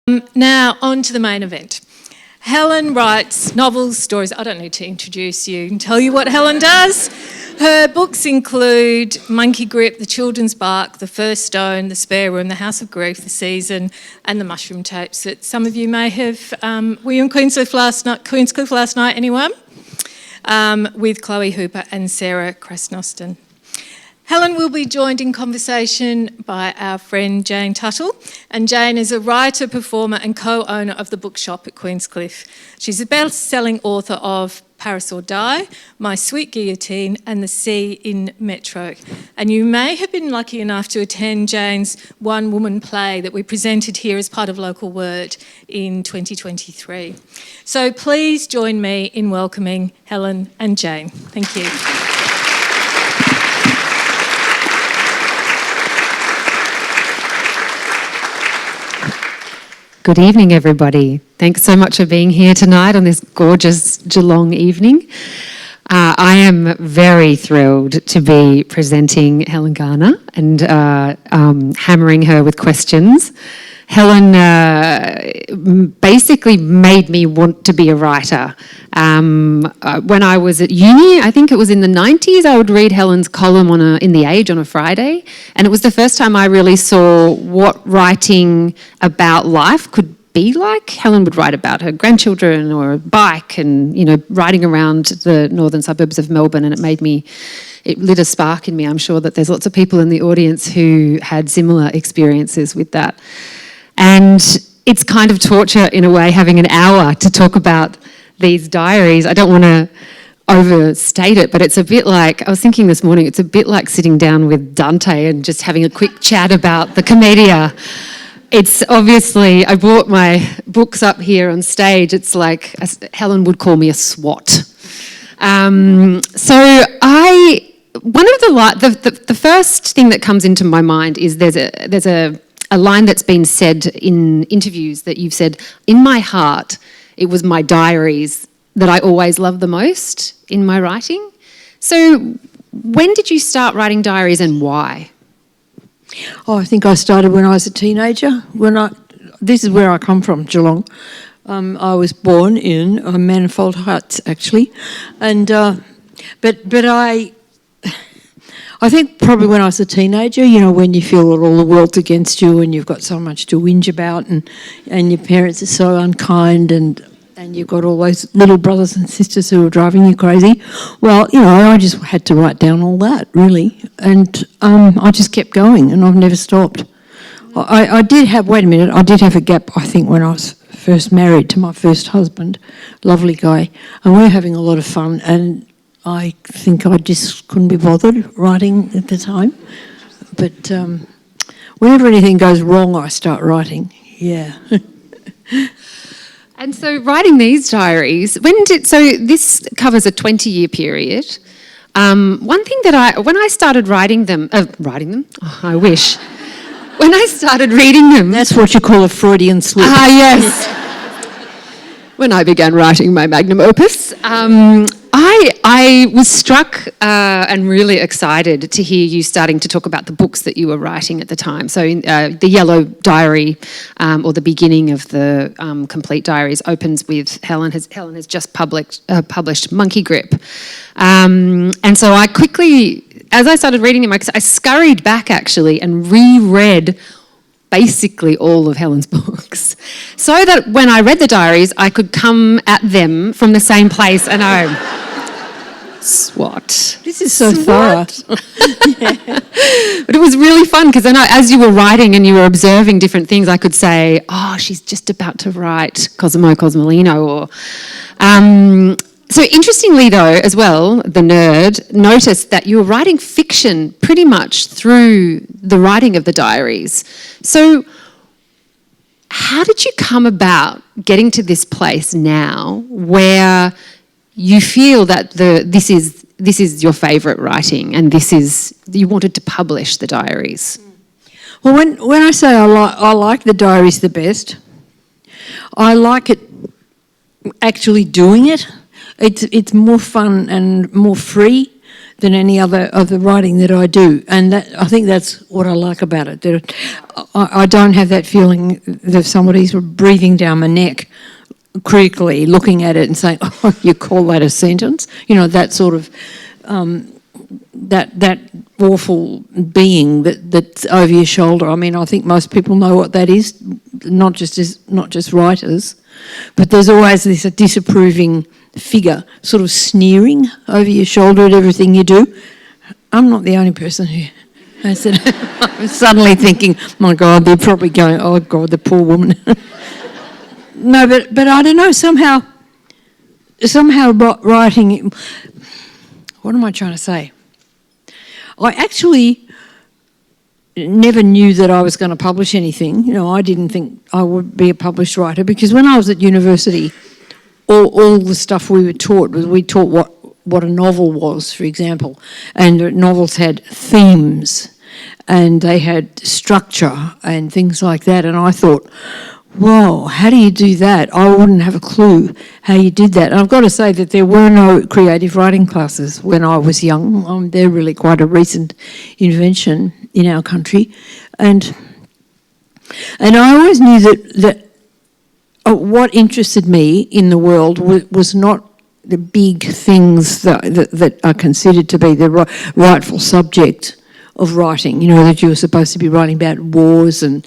Now, on to the main event. Helen writes novels, stories. I don't need to introduce you and tell you what Helen does. Her books include Monkey Grip, The Children's Bark, The First Stone, The Spare Room, The House of Grief, The Season, and The Mushroom Tapes that some of you may have... were you in Queenscliff last night, anyone? With Chloe Hooper and Sarah Krasnosten. Helen will be joined in conversation by our friend Jane Tuttle, and Jane is a writer, performer and co-owner of the bookshop at Queenscliff. She's a best-selling author of Paris or Die, My Sweet Guillotine and The Sea in Metro. And you may have been lucky enough to attend Jane's one-woman play that we presented here as part of Local Word in 2023. So please join me in welcoming Helen and Jane. Thank you. Good evening, everybody. Thanks so much for being here tonight on this gorgeous Geelong evening. I am very thrilled to be presenting Helen Garner and hammering her with questions. Helen basically made me want to be a writer. When I was at uni, I think it was in the 90s, I would read Helen's column in The Age on a Friday, and it was the first time I really saw what writing about life could be like. Helen would write about her grandchildren or a bike and, you know, riding around the northern suburbs of Melbourne, and it lit a spark in me. I'm sure that there's lots of people in the audience who had similar experiences with that. And it's kind of torture in a way having an hour to talk about these diaries. I don't want to overstate it, but it's a bit like, I was thinking this morning, it's a bit like sitting down with Dante and just having a quick chat about the Commedia. It's obviously, I brought my books up here on stage. It's like, Helen would call me a SWAT. The first thing that comes into my mind is there's a line that's been said in interviews that you've said, in my heart, it was my diaries that I always loved the most in my writing. So when did you start writing diaries and why? Oh, I think I started when I was a teenager. This is where I come from, Geelong. I was born in Manifold Heights, actually. And but I think probably when I was a teenager, you know, when you feel that all the world's against you and you've got so much to whinge about and your parents are so unkind and you've got all those little brothers and sisters who are driving you crazy. Well, you know, I just had to write down all that, really. And I just kept going and I've never stopped. I did have a gap, I think, when I was first married to my first husband, lovely guy, and we were having a lot of fun, and I think I just couldn't be bothered writing at the time. But whenever anything goes wrong, I start writing, yeah. And so writing these diaries, so this covers a 20-year period. One thing that when I started writing them, I wish. When I started reading them... That's what you call a Freudian slip. Yes. When I began writing my magnum opus, I was struck and really excited to hear you starting to talk about the books that you were writing at the time. So the Yellow Diary, or the beginning of the complete diaries, opens with Helen has just published Monkey Grip. And so I quickly, as I started reading them, I scurried back actually and reread basically all of Helen's books, so that when I read the diaries, I could come at them from the same place and SWAT. This is so thorough. Yeah. But it was really fun because then as you were writing and you were observing different things, I could say, oh, she's just about to write Cosimo Cosmolino. Or, so interestingly though, as well, the nerd noticed that you were writing fiction pretty much through the writing of the diaries. So how did you come about getting to this place now where you feel that this is your favourite writing and you wanted to publish the diaries? Well, when I say I like the diaries the best, I like it actually doing it. It's more fun and more free than any other of the writing that I do, and that I think that's what I like about it. That I don't have that feeling that somebody's breathing down my neck, critically looking at it and saying, "Oh, you call that a sentence?" You know, that sort of that awful being that's over your shoulder. I mean, I think most people know what that is, not just writers, but there's always this disapproving figure sort of sneering over your shoulder at everything you do. I'm not the only person who has it. I'm suddenly thinking, my God, they're probably going, oh God, the poor woman. No, but I don't know, somehow writing, what am I trying to say? I actually never knew that I was going to publish anything. You know, I didn't think I would be a published writer, because when I was at university, all the stuff we were taught was what a novel was, for example, and novels had themes and they had structure and things like that, and I thought, whoa, how do you do that? I wouldn't have a clue how you did that. And I've got to say that there were no creative writing classes when I was young. They're really quite a recent invention in our country. And I always knew that what interested me in the world was not the big things that are considered to be the rightful subject of writing, you know, that you were supposed to be writing about wars and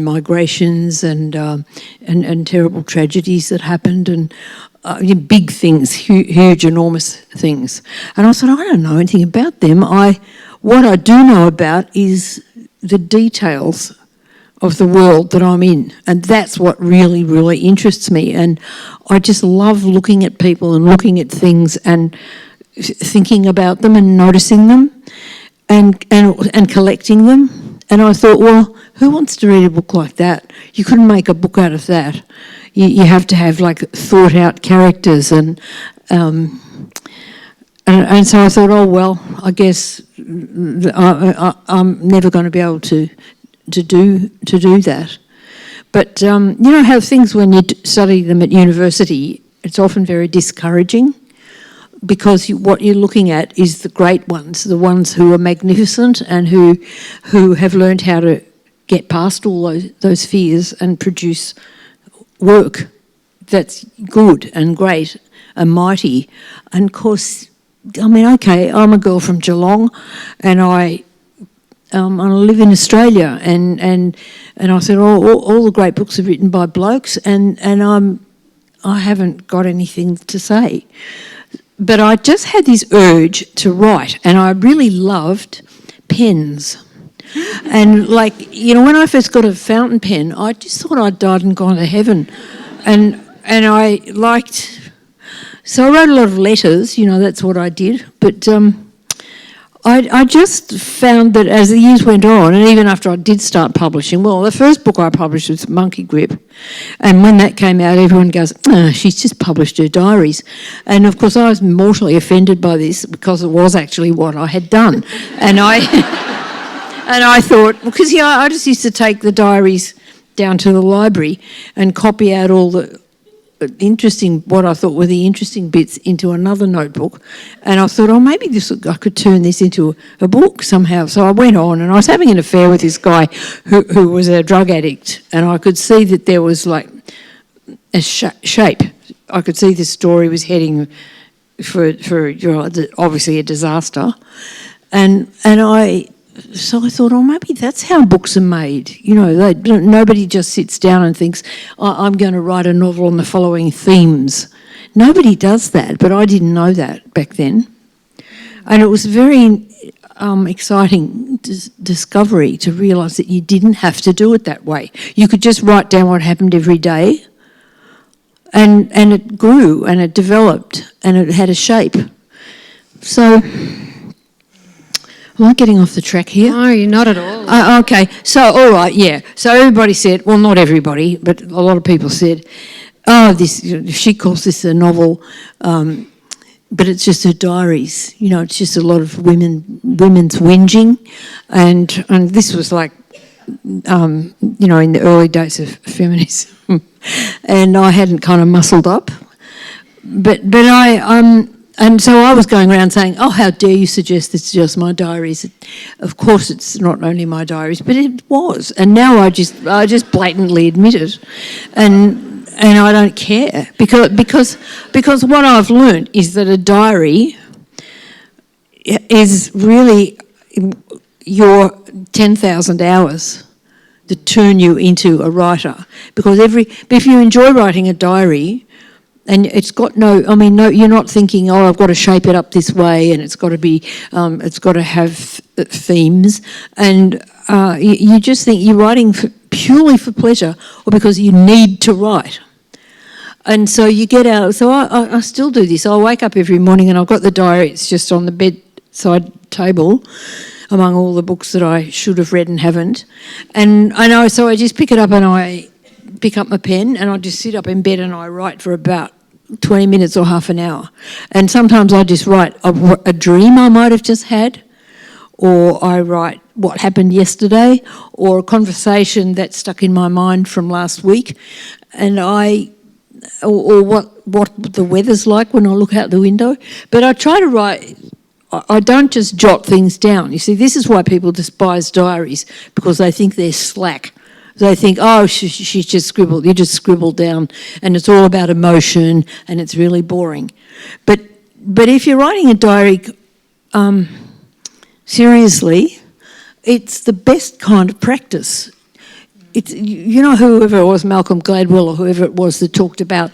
migrations and terrible tragedies that happened, and big things, huge, enormous things. And I said, I don't know anything about them. What I do know about is the details of the world that I'm in, and that's what really, really interests me. And I just love looking at people and looking at things and thinking about them and noticing them. And collecting them. And I thought, well, who wants to read a book like that? You couldn't make a book out of that. You have to have like thought out characters and so I thought, oh well, I guess I'm never going to be able to do that. But you know how things, when you study them at university, it's often very discouraging, because what you're looking at is the great ones, the ones who are magnificent and who have learned how to get past all those fears and produce work that's good and great and mighty. And of course, I mean, okay, I'm a girl from Geelong, and I live in Australia, and I said, all the great books are written by blokes, and I haven't got anything to say. But I just had this urge to write, and I really loved pens. And like, you know, when I first got a fountain pen, I just thought I'd died and gone to heaven. And I liked, so I wrote a lot of letters, you know, that's what I did. But I just found that as the years went on, and even after I did start publishing, well, the first book I published was Monkey Grip, and when that came out, everyone goes, she's just published her diaries. And of course I was mortally offended by this, because it was actually what I had done. And I thought, because I just used to take the diaries down to the library and copy out all the what I thought were the interesting bits into another notebook, and I thought, maybe I could turn this into a book somehow. So I went on, and I was having an affair with this guy who was a drug addict, and I could see that there was like a shape. I could see this story was heading for you know, obviously a disaster, so I thought, maybe that's how books are made. You know, nobody just sits down and thinks, I'm going to write a novel on the following themes. Nobody does that, but I didn't know that back then. And it was very exciting discovery to realise that you didn't have to do it that way. You could just write down what happened every day, and it grew and it developed and it had a shape. So... Am I getting off the track here? No, you're not at all. Okay, so all right, yeah. So everybody said, well, not everybody, but a lot of people said, she calls this a novel, but it's just her diaries. You know, it's just a lot of women's whinging, and this was like, you know, in the early days of feminism, and I hadn't kind of muscled up, but And so I was going around saying, oh, how dare you suggest it's just my diaries. Of course it's not only my diaries, but it was. And now I just blatantly admit it. And I don't care. Because what I've learned is that a diary is really your 10,000 hours that turn you into a writer. Because if you enjoy writing a diary, and it's got no, you're not thinking, oh, I've got to shape it up this way, and it's got to have themes, and you just think you're writing purely for pleasure or because you need to write. And so you get out, so I still do this. I'll wake up every morning and I've got the diary, it's just on the bedside table among all the books that I should have read and haven't. And so I just pick it up and I pick up my pen and I just sit up in bed and I write for about 20 minutes or half an hour. And sometimes I just write a dream I might have just had, or I write what happened yesterday, or a conversation that stuck in my mind from last week, and or what the weather's like when I look out the window. But I try to write, I don't just jot things down. You see, this is why people despise diaries, because they think they're slack. They think, oh, she just scribbled. You just scribble down, and it's all about emotion, and it's really boring. But if you're writing a diary seriously, it's the best kind of practice. It's, whoever it was, Malcolm Gladwell or whoever it was that talked about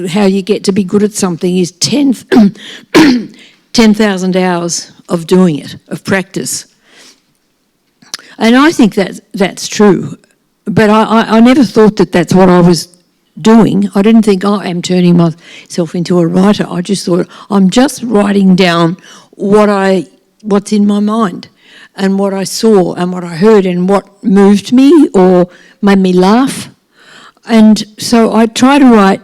how you get to be good at something is 10,000 hours of doing it, of practice. And I think that's true, but I never thought that that's what I was doing. I didn't think, oh, I'm turning myself into a writer. I just thought, I'm just writing down what's in my mind and what I saw and what I heard and what moved me or made me laugh. And so I try to write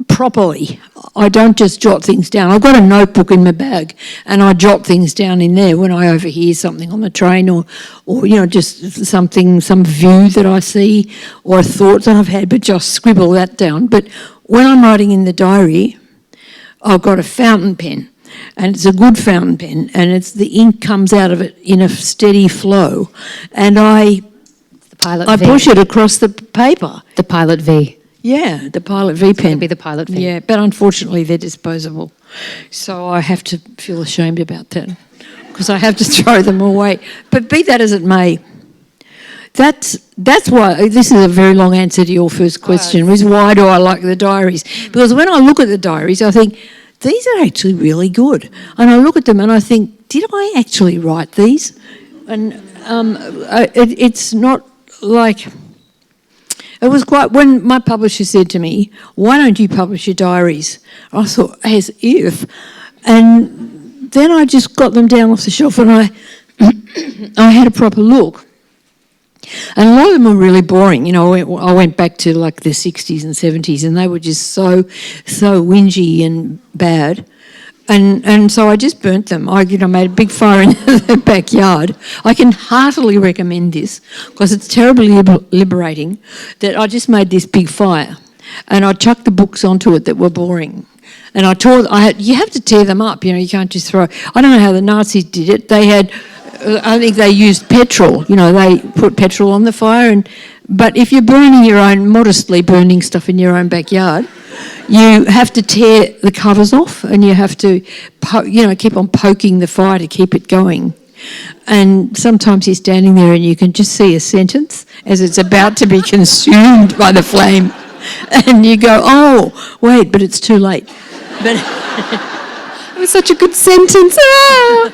properly. I don't just jot things down. I've got a notebook in my bag and I jot things down in there when I overhear something on the train or just some view that I see or a thought that I've had, but just scribble that down. But when I'm writing in the diary, I've got a fountain pen, and it's a good fountain pen, and the ink comes out of it in a steady flow, and I push it across the paper. The Pilot V. Yeah, the Pilot V pen. It'd be the Pilot V. Yeah, but unfortunately they're disposable. So I have to feel ashamed about that because I have to throw them away. But be that as it may, that's why, this is a very long answer to your first question, is why do I like the diaries? Because when I look at the diaries, I think, these are actually really good. And I look at them and I think, did I actually write these? And it's not like... It was quite, when my publisher said to me, why don't you publish your diaries? I thought, as if. And then I just got them down off the shelf and I had a proper look. And a lot of them were really boring. I went back to like the 60s and 70s and they were just so whingy and bad. And so I just burnt them. I made a big fire in the backyard. I can heartily recommend this because it's terribly liberating that I just made this big fire and I chucked the books onto it that were boring. And you have to tear them up, you can't just throw... I don't know how the Nazis did it. They had... I think they used petrol. They put petrol on the fire. But if you're modestly burning stuff in your own backyard, you have to tear the covers off and you have to, keep on poking the fire to keep it going. And sometimes you're standing there and you can just see a sentence as it's about to be consumed by the flame. And you go, oh, wait, but it's too late. But it was such a good sentence. Ah!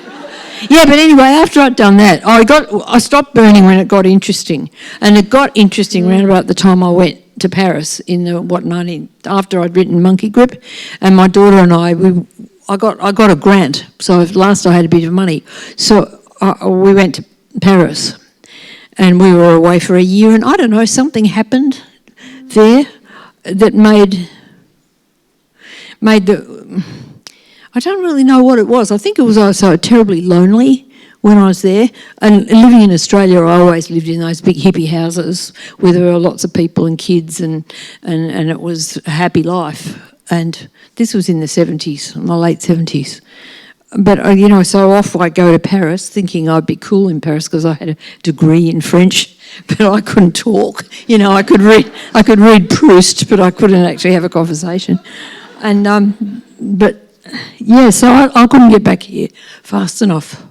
Yeah, but anyway, after I'd done that, I stopped burning when it got interesting. And it got interesting around about the time I went to Paris after I'd written Monkey Grip, and my daughter and I got a grant. So at last I had a bit of money. So we went to Paris, and we were away for a year. And I don't know, something happened there that made the... I don't really know what it was. I think it was I was so terribly lonely when I was there. And living in Australia, I always lived in those big hippie houses where there were lots of people and kids and it was a happy life. and this was in the 70s, my late 70s. But, so off I go to Paris thinking I'd be cool in Paris because I had a degree in French, but I couldn't talk. I could read Proust, but I couldn't actually have a conversation. And, so I couldn't get back here fast enough.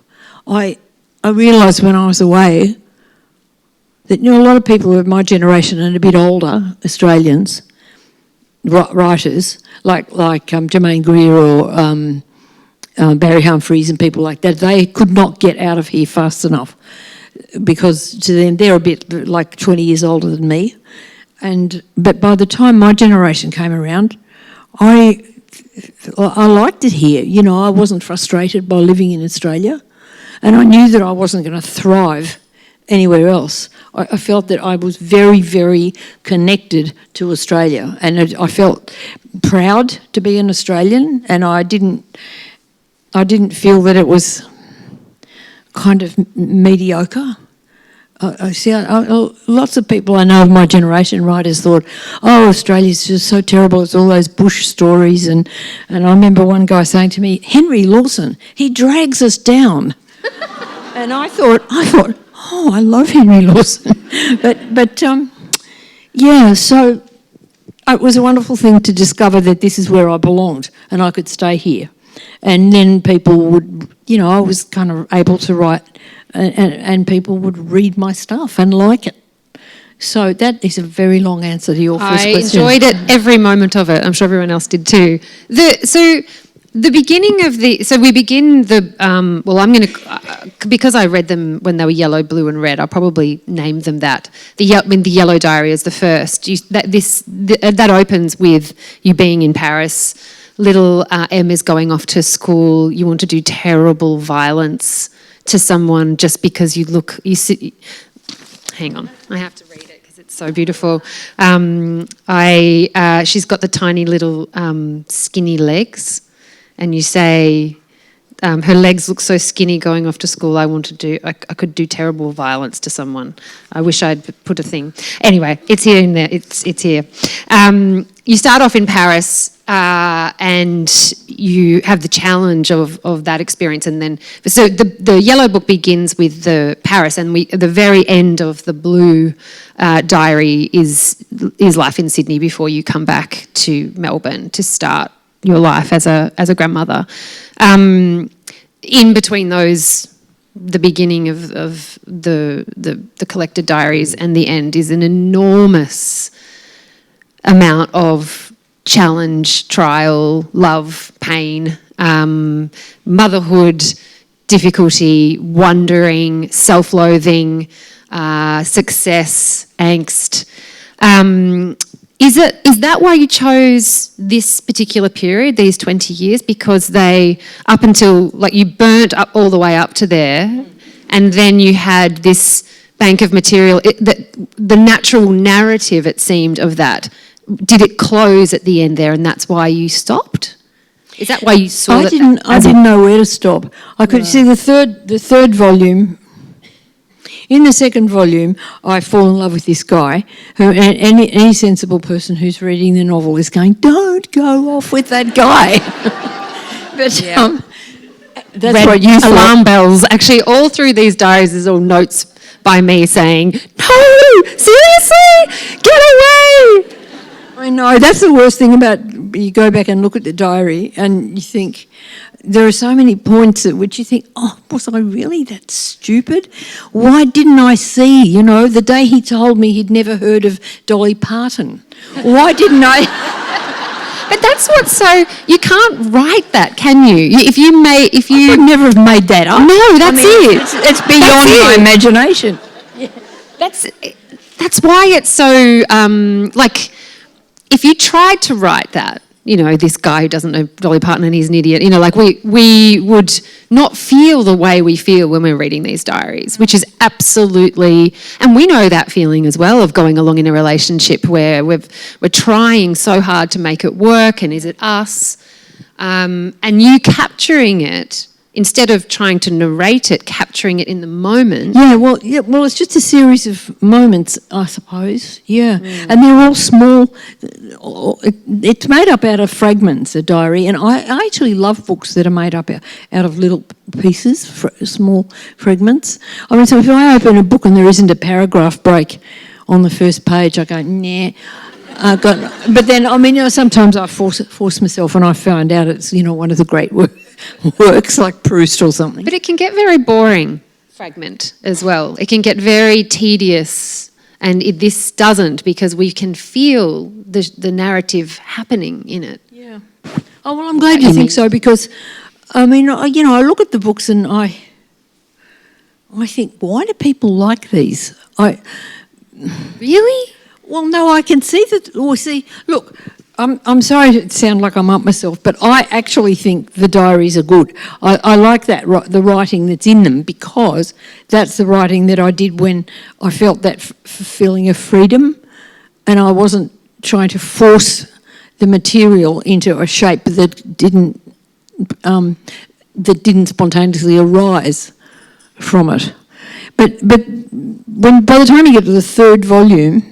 I realised when I was away that, a lot of people of my generation and a bit older, Australians, writers, like Germaine Greer or Barry Humphries and people like that, they could not get out of here fast enough because to them they're a bit like 20 years older than me. But by the time my generation came around, I liked it here. I wasn't frustrated by living in Australia, and I knew that I wasn't going to thrive anywhere else. I felt that I was very, very connected to Australia, and I felt proud to be an Australian, and I didn't feel that it was kind of mediocre. Lots of people I know of my generation, writers, thought, Australia's just so terrible, it's all those bush stories. And I remember one guy saying to me, Henry Lawson, he drags us down. And I thought, I love Henry Lawson. So it was a wonderful thing to discover that this is where I belonged and I could stay here. And then people would, I was kind of able to write and people would read my stuff and like it. So that is a very long answer to your first question. I enjoyed it, every moment of it. I'm sure everyone else did too. We begin because I read them when they were yellow, blue and red, I'll probably name them that. The Yellow Diary is the first. That opens with you being in Paris. Little Em is going off to school. You want to do terrible violence to someone just because hang on, I have to read it because it's so beautiful. She's got the tiny little skinny legs, and you say, her legs look so skinny going off to school. I could do terrible violence to someone. I wish I'd put a thing. Anyway, it's here in there. It's here. You start off in Paris, and you have the challenge of that experience, and then so the yellow book begins with the Paris, and the very end of the blue diary is life in Sydney before you come back to Melbourne to start your life as a grandmother. In between those, the beginning of the collected diaries and the end is an enormous amount of challenge, trial, love, pain, motherhood, difficulty, wondering, self-loathing, success, angst. Is that why you chose this particular period, these 20 years? Because they, up until, you burnt up all the way up to there, and then you had this bank of material, the natural narrative, it seemed, of that. Did it close at the end there, and that's why you stopped? Is that why you saw I didn't know where to stop. I could see the third volume. In the second volume, I fall in love with this guy. And any sensible person who's reading the novel is going, "Don't go off with that guy." But that's red what you thought. Alarm bells. Actually, all through these diaries, there's all notes by me saying, "No, seriously, get away." I know, that's the worst thing about, you go back and look at the diary and you think, there are so many points at which you think, was I really that stupid? Why didn't I see, the day he told me he'd never heard of Dolly Parton? Why didn't I? But that's you can't write that, can you? If you I would never have made that up. No, that's it. It's beyond my imagination. Yeah. That's why it's so, if you tried to write that, this guy who doesn't know Dolly Parton and he's an idiot, we would not feel the way we feel when we're reading these diaries, which is absolutely, and we know that feeling as well of going along in a relationship where we're trying so hard to make it work, and is it us? And you capturing it instead of trying to narrate it, capturing it in the moment. Well, it's just a series of moments, I suppose. Yeah, and they're all small. It's made up out of fragments, a diary, and I actually love books that are made up out of little pieces, small fragments. I mean, so if I open a book and there isn't a paragraph break on the first page, I go, nah. But then, I mean, sometimes I force myself, and I find out it's, one of the great works like Proust or something. But it can get very boring, fragment, as well. It can get very tedious, and this doesn't, because we can feel the narrative happening in it. Yeah. Oh, well, I'm glad you think so, because, I mean, I look at the books and I think, why do people like these? Really? Well, no, I can see that. Well, see, look, I'm sorry to sound like I'm up myself, but I actually think the diaries are good. I like the writing that's in them, because that's the writing that I did when I felt that feeling of freedom, and I wasn't trying to force the material into a shape that didn't spontaneously arise from it. But by the time you get to the third volume,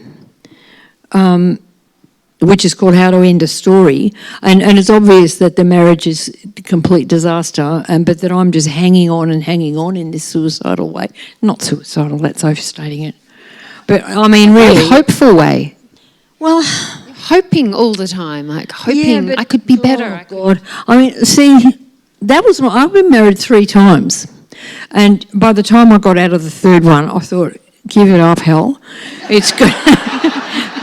which is called How to End a Story, and it's obvious that the marriage is a complete disaster, but that I'm just hanging on in this suicidal way. Not suicidal, that's overstating it. But, I mean, really... A hopeful way. Well... Hoping all the time, hoping I could be better. Oh, God. I mean, see, I've been married 3 times, and by the time I got out of the third one, I thought, give it up, hell. It's good.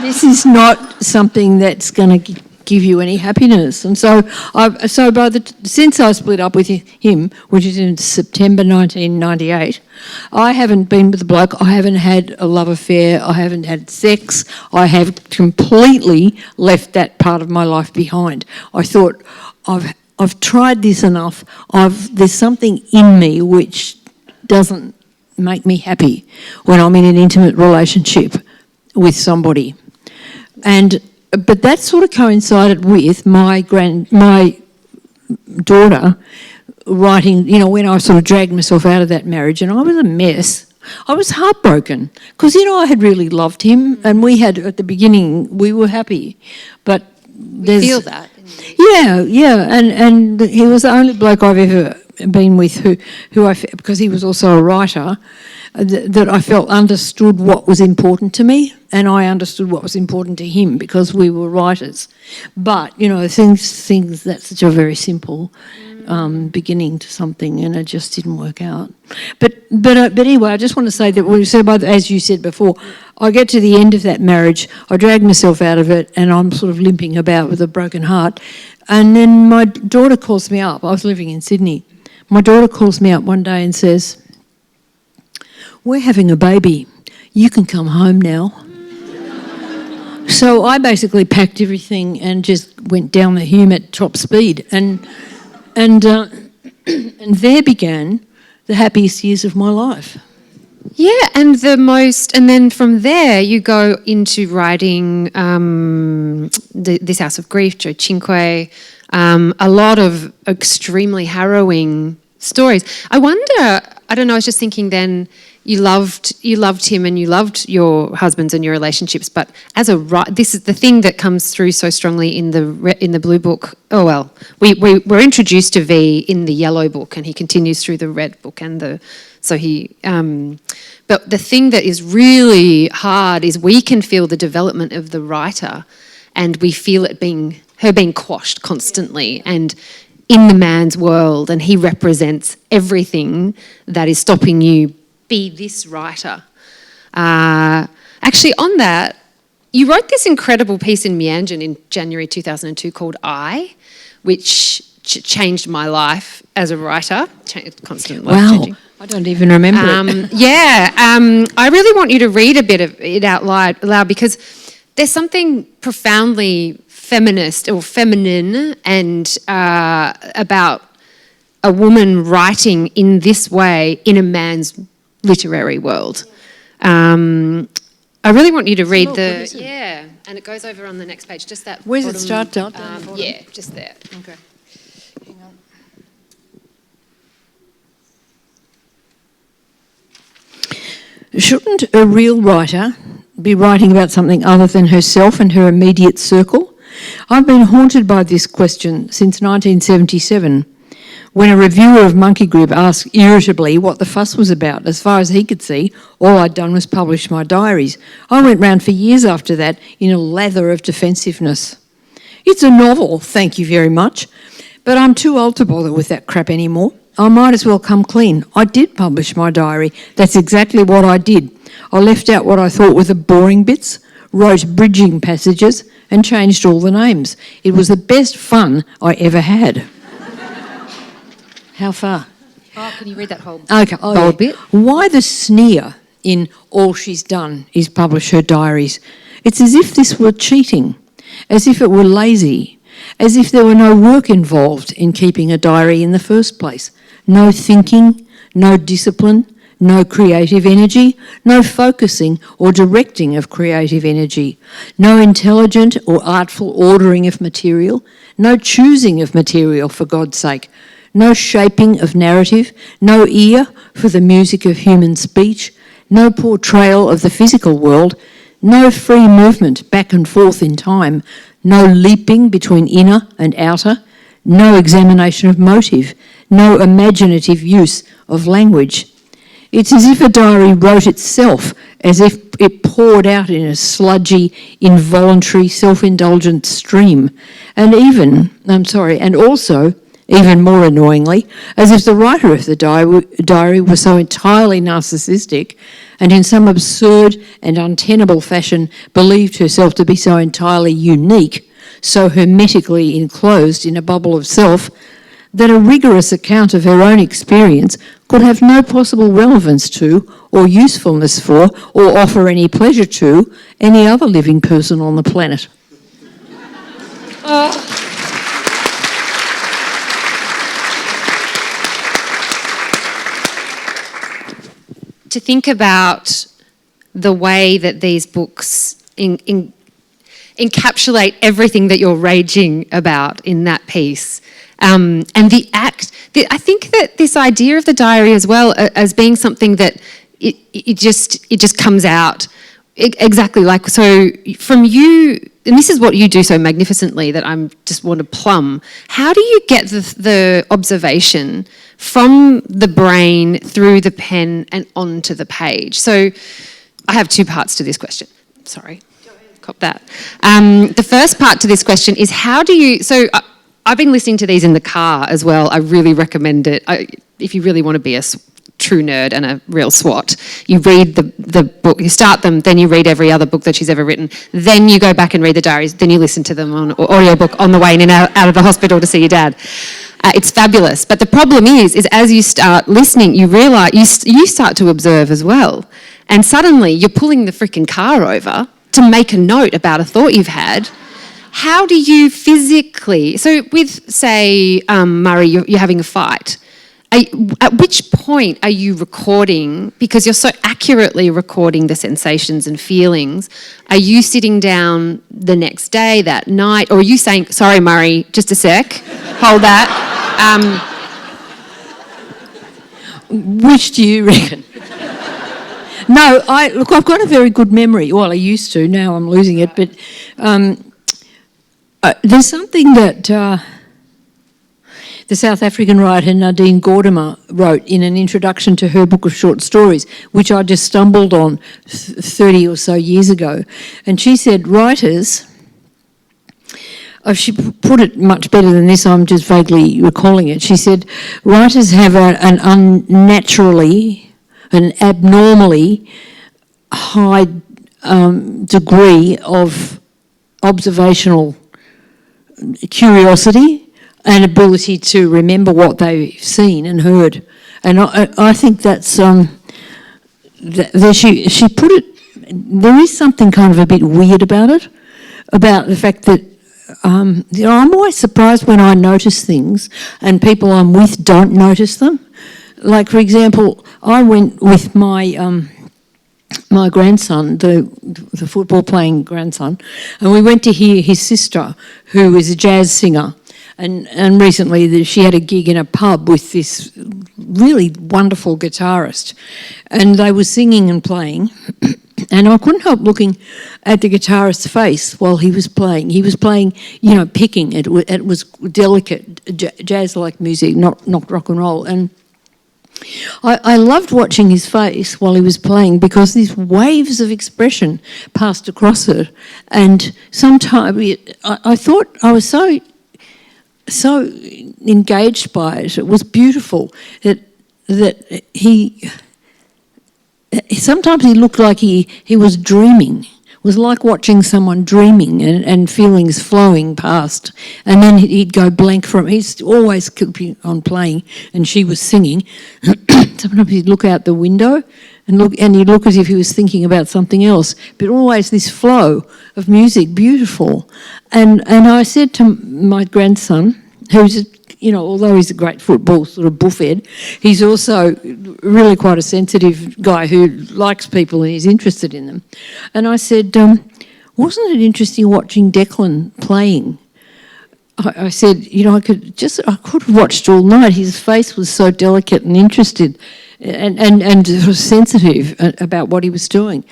This is not something that's going to give you any happiness. And so, since I split up with him, which is in September 1998, I haven't been with a bloke. I haven't had a love affair. I haven't had sex. I have completely left that part of my life behind. I thought, I've tried this enough. There's something in me which doesn't make me happy when I'm in an intimate relationship with somebody. But that sort of coincided with my daughter writing, when I sort of dragged myself out of that marriage, and I was a mess. I was heartbroken because, I had really loved him, and at the beginning, we were happy. But we feel that. Yeah, and he was the only bloke I've ever been with because he was also a writer, that I felt understood what was important to me, and I understood what was important to him because we were writers. But, things that's such a very simple beginning to something, and it just didn't work out. But anyway, I just want to say that, as you said before, I get to the end of that marriage, I drag myself out of it, and I'm sort of limping about with a broken heart. And then my daughter calls me up. I was living in Sydney. My daughter calls me up one day and says, "We're having a baby. You can come home now." So I basically packed everything and just went down the Hume at top speed, and there began the happiest years of my life. Yeah, and then from there you go into writing This House of Grief, Joe Cinque, a lot of extremely harrowing stories. I wonder, I don't know, I was just thinking then, you loved him and you loved your husbands and your relationships, but this is the thing that comes through so strongly in the blue book. Oh well, we're introduced to V in the yellow book, and he continues through the red book but the thing that is really hard is we can feel the development of the writer, and we feel her being quashed constantly and in the man's world, and he represents everything that is stopping you be this writer. Actually, on that, you wrote this incredible piece in Meanjin in January 2002 called I, which changed my life as a writer. Constant life changing. I don't even remember it. I really want you to read a bit of it out loud, because there's something profoundly feminist or feminine and about a woman writing in this way in a man's literary world. I really want you to read and it goes over on the next page. Just that. Where's bottom, it start? Yeah, just there. Okay. Hang on. Shouldn't a real writer be writing about something other than herself and her immediate circle? I've been haunted by this question since 1977, when a reviewer of Monkey Grip asked irritably what the fuss was about. As far as he could see, all I'd done was publish my diaries. I went round for years after that in a lather of defensiveness. It's a novel, thank you very much, but I'm too old to bother with that crap anymore. I might as well come clean. I did publish my diary. That's exactly what I did. I left out what I thought were the boring bits, wrote bridging passages, and changed all the names. It was the best fun I ever had. How far? Oh, can you read that whole bold bit? Why the sneer in all she's done is publish her diaries? It's as if this were cheating, as if it were lazy, as if there were no work involved in keeping a diary in the first place. No thinking, no discipline, no creative energy, no focusing or directing of creative energy, no intelligent or artful ordering of material, no choosing of material for God's sake, no shaping of narrative, no ear for the music of human speech, no portrayal of the physical world, no free movement back and forth in time, no leaping between inner and outer, no examination of motive, no imaginative use of language. It's as if a diary wrote itself, as if it poured out in a sludgy, involuntary, self-indulgent stream. And also, even more annoyingly, as if the writer of the diary was so entirely narcissistic and in some absurd and untenable fashion believed herself to be so entirely unique, so hermetically enclosed in a bubble of self, that a rigorous account of her own experience could have no possible relevance to, or usefulness for, or offer any pleasure to any other living person on the planet. To think about the way that these books encapsulate everything that you're raging about in that piece. And I think that this idea of the diary as well as being something that it just comes out exactly like, so from you, and this is what you do so magnificently that I'm just want to plumb. How do you get the observation from the brain through the pen and onto the page? So I have two parts to this question. Sorry, cop that. The first part to this question is how do you, I've been listening to these in the car as well. I really recommend it. If you really want to be a true nerd and a real swot, you read the book, you start them, then you read every other book that she's ever written, then you go back and read the diaries, then you listen to them on audiobook on the way in and out of the hospital to see your dad. It's fabulous. But the problem is as you start listening, you realise, you start to observe as well. And suddenly you're pulling the freaking car over to make a note about a thought you've had. How do you physically, so with, say, Murray, you're having a fight, at which point are you recording, because you're so accurately recording the sensations and feelings, are you sitting down the next day, that night, or are you saying, sorry Murray, just a sec, hold that. Which do you reckon? No, I've got a very good memory. Well, I used to, now I'm losing it, but there's something that the South African writer Nadine Gordimer wrote in an introduction to her book of short stories, which I just stumbled on 30 or so years ago. And she said, writers, she put it much better than this, I'm just vaguely recalling it. She said, writers have an unnaturally, an abnormally high degree of observational curiosity and ability to remember what they've seen and heard. And I think that's, she put it, there is something kind of a bit weird about it, about the fact that, I'm always surprised when I notice things and people I'm with don't notice them. Like, for example, I went with my my grandson, the football playing grandson, and we went to hear his sister, who is a jazz singer. And recently she had a gig in a pub with this really wonderful guitarist, and they were singing and playing. And I couldn't help looking at the guitarist's face while he was playing. He was playing, picking. It was delicate, jazz-like music, not rock and roll. And I loved watching his face while he was playing because these waves of expression passed across it. And sometimes I thought I was so engaged by it. It was beautiful that he... Sometimes he looked like he was dreaming. It was like watching someone dreaming and feelings flowing past. And then he'd go blank from it. He's always keeping on playing, and she was singing. Sometimes he'd look out the window and he'd look as if he was thinking about something else. But always this flow of music, beautiful. And I said to my grandson, who's although he's a great football sort of buffhead, he's also really quite a sensitive guy who likes people and is interested in them. And I said, wasn't it interesting watching Declan playing? I said, I could have watched all night. His face was so delicate and interested and sensitive about what he was doing.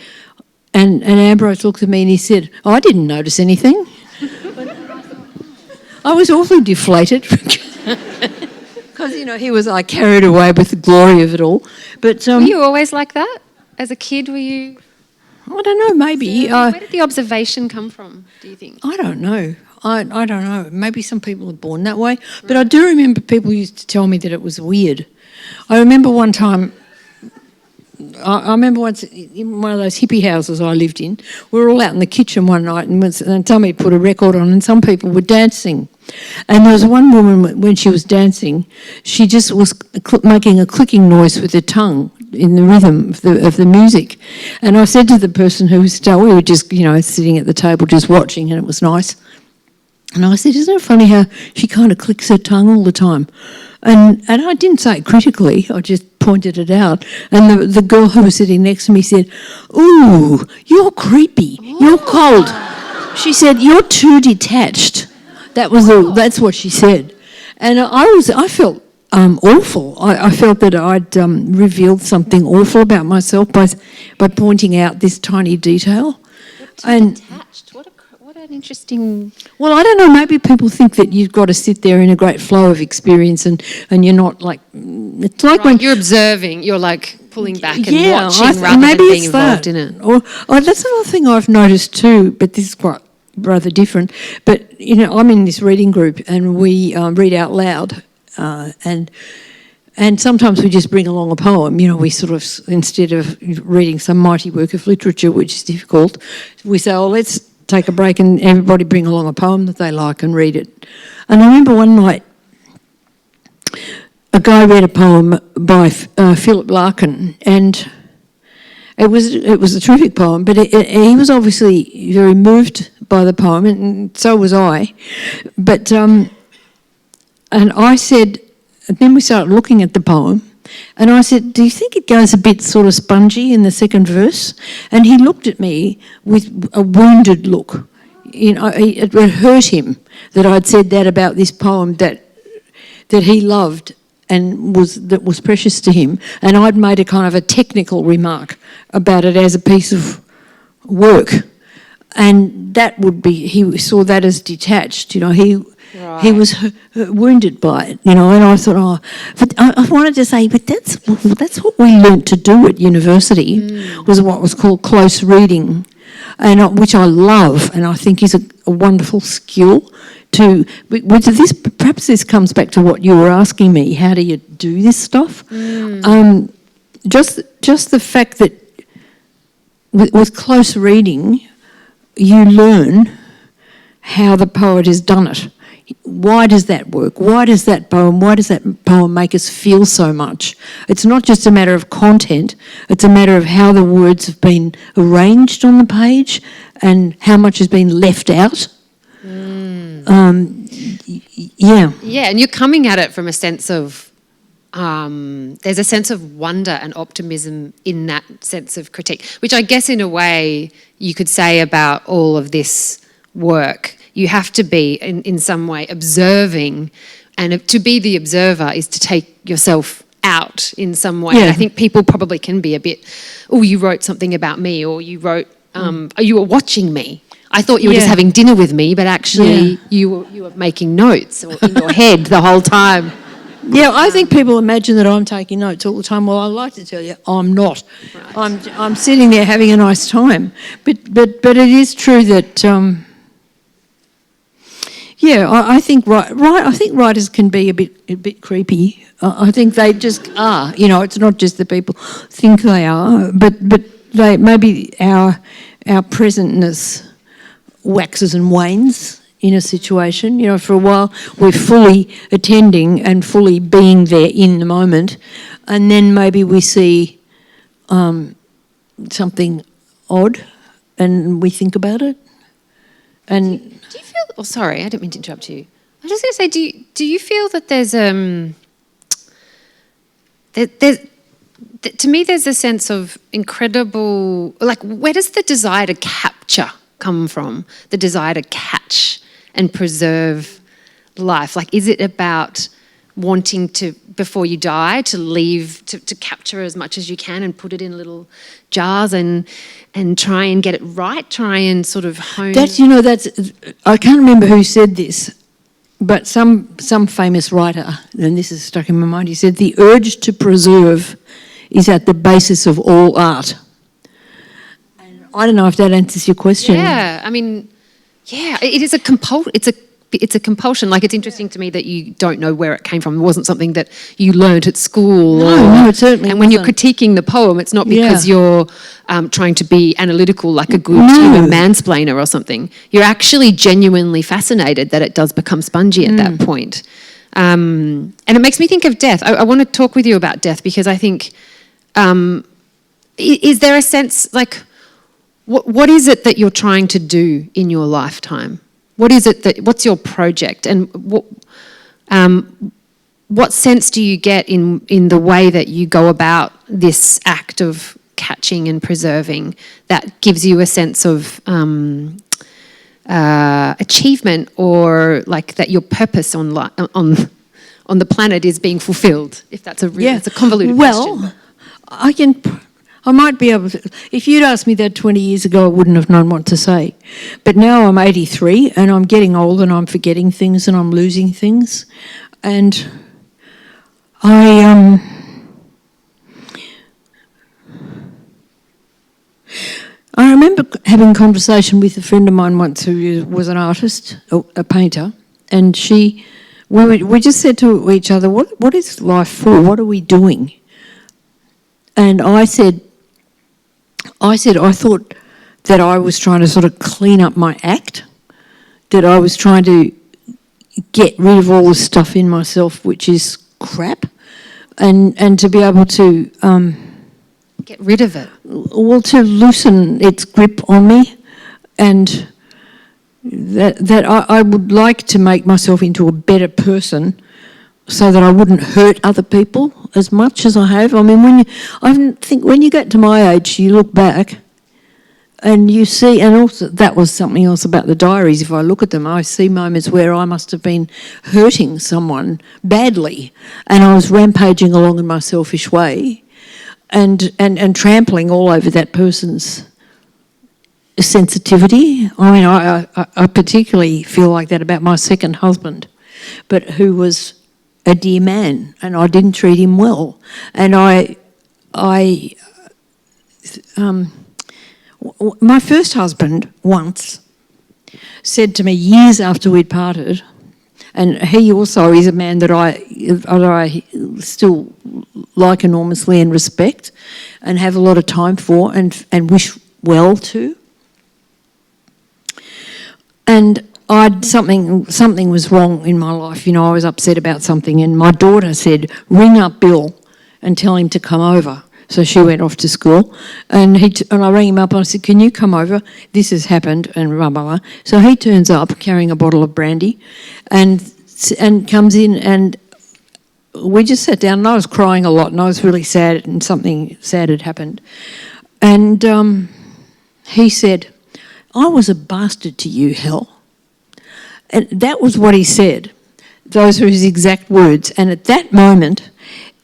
And Ambrose looked at me and he said, I didn't notice anything. I was awfully deflated because, he was carried away with the glory of it all. But were you always like that? As a kid, were you... I don't know, maybe. Where did the observation come from, do you think? I don't know. I don't know. Maybe some people are born that way. But I do remember people used to tell me that it was weird. I remember one time... I remember once in one of those hippie houses I lived in, we were all out in the kitchen one night and somebody put a record on and some people were dancing. And there was one woman, when she was dancing, she just was making a clicking noise with her tongue in the rhythm of the music. And I said to the person who was we were just, sitting at the table just watching, and it was nice. And I said, isn't it funny how she kind of clicks her tongue all the time? And I didn't say it critically, I just pointed it out. And the girl who was sitting next to me said, ooh, you're creepy, you're cold. She said, you're too detached. That's what she said. And I felt awful. I felt that I'd revealed something awful about myself by pointing out this tiny detail. Detached. What an interesting... Well, I don't know, maybe people think that you've got to sit there in a great flow of experience and you're not like... It's like when... You're observing, you're like pulling back and watching rather than being involved in it. Or that's another thing I've noticed too, but this is quite rather different. But, I'm in this reading group and we read out loud and sometimes we just bring along a poem. We sort of, instead of reading some mighty work of literature, which is difficult, we say, let's take a break and everybody bring along a poem that they like and read it. And I remember one night a guy read a poem by Philip Larkin, and it was a terrific poem, but he was obviously very moved by the poem, and so was I. But and I said, and then we started looking at the poem, and I said, do you think it goes a bit sort of spongy in the second verse? And he looked at me with a wounded look. It hurt him that I'd said that about this poem that he loved and that was precious to him. And I'd made a kind of a technical remark about it as a piece of work. And that would be, he saw that as detached, He was wounded by it, and I thought, but I wanted to say, but that's what we learnt to do at university, was what was called close reading, and which I love, and I think is a wonderful skill. Perhaps this comes back to what you were asking me. How do you do this stuff? Just the fact that with close reading, you learn how the poet has done it. Why does that work? Why does that poem make us feel so much? It's not just a matter of content, it's a matter of how the words have been arranged on the page and how much has been left out. Yeah, and you're coming at it from a sense of, there's a sense of wonder and optimism in that sense of critique, which I guess in a way you could say about all of this work. You have to be, in some way, observing. And to be the observer is to take yourself out in some way. Yeah. I think people probably can be a bit, oh, you wrote something about me, or you wrote, oh, you were watching me. I thought you were just having dinner with me, but actually you were making notes or in your head the whole time. Yeah, I think people imagine that I'm taking notes all the time. Well, I like to tell you, I'm not. Right. I'm sitting there having a nice time. But it is true that I think I think writers can be a bit creepy. I think they just are. You know, it's not just that people think they are, but they maybe our presentness waxes and wanes in a situation. You know, for a while we're fully attending and fully being there in the moment, and then maybe we see something odd and we think about it. And do you feel? Oh, sorry, I didn't mean to interrupt you. I was just going to say, do you feel that there's to me there's a sense of incredible, like, where does the desire to capture come from? The desire to catch and preserve life? Like, is it about wanting to, before you die, to leave, to capture as much as you can and put it in little jars and try and get it right, try and sort of hone... That's, you know, that's... I can't remember who said this, but some famous writer, and this is stuck in my mind, he said, the urge to preserve is at the basis of all art. And I don't know if that answers your question. Yeah, I mean, yeah, it is it's a compulsion. Like, it's interesting to me that you don't know where it came from. It wasn't something that you learnt at school. No, it certainly And when you're wasn't. critiquing the poem, it's not because you're trying to be analytical like a good human mansplainer or something. You're actually genuinely fascinated that it does become spongy at that point. And it makes me think of death. I want to talk with you about death because I think, is there a sense, like, what is it that you're trying to do in your lifetime? What's your project, and what sense do you get in the way that you go about this act of catching and preserving that gives you a sense of achievement, or like that your purpose on the planet is being fulfilled? If that's it's a convoluted question. Well, I might be able to... If you'd asked me that 20 years ago, I wouldn't have known what to say. But now I'm 83 and I'm getting old and I'm forgetting things and I'm losing things. And I remember having a conversation with a friend of mine once who was an artist, a painter, and we just said to each other, what is life for? What are we doing? And I said, I thought that I was trying to sort of clean up my act, that I was trying to get rid of all the stuff in myself which is crap, and to be able to... get rid of it. Well, to loosen its grip on me, and that I would like to make myself into a better person so that I wouldn't hurt other people as much as I have. I mean, when you get to my age, you look back and you see, and also that was something else about the diaries. If I look at them, I see moments where I must have been hurting someone badly, and I was rampaging along in my selfish way, and trampling all over that person's sensitivity. I mean, I particularly feel like that about my second husband, but who was a dear man, and I didn't treat him well. And my first husband once said to me years after we'd parted, and he also is a man that I still like enormously and respect and have a lot of time for and wish well to. And something was wrong in my life. You know, I was upset about something, and my daughter said, ring up Bill and tell him to come over. So she went off to school, and I rang him up and I said, can you come over? This has happened, and blah, blah, blah. So he turns up carrying a bottle of brandy and comes in, and we just sat down, and I was crying a lot, and I was really sad, and something sad had happened. And he said, I was a bastard to you, Hel. And that was what he said. Those were his exact words. And at that moment,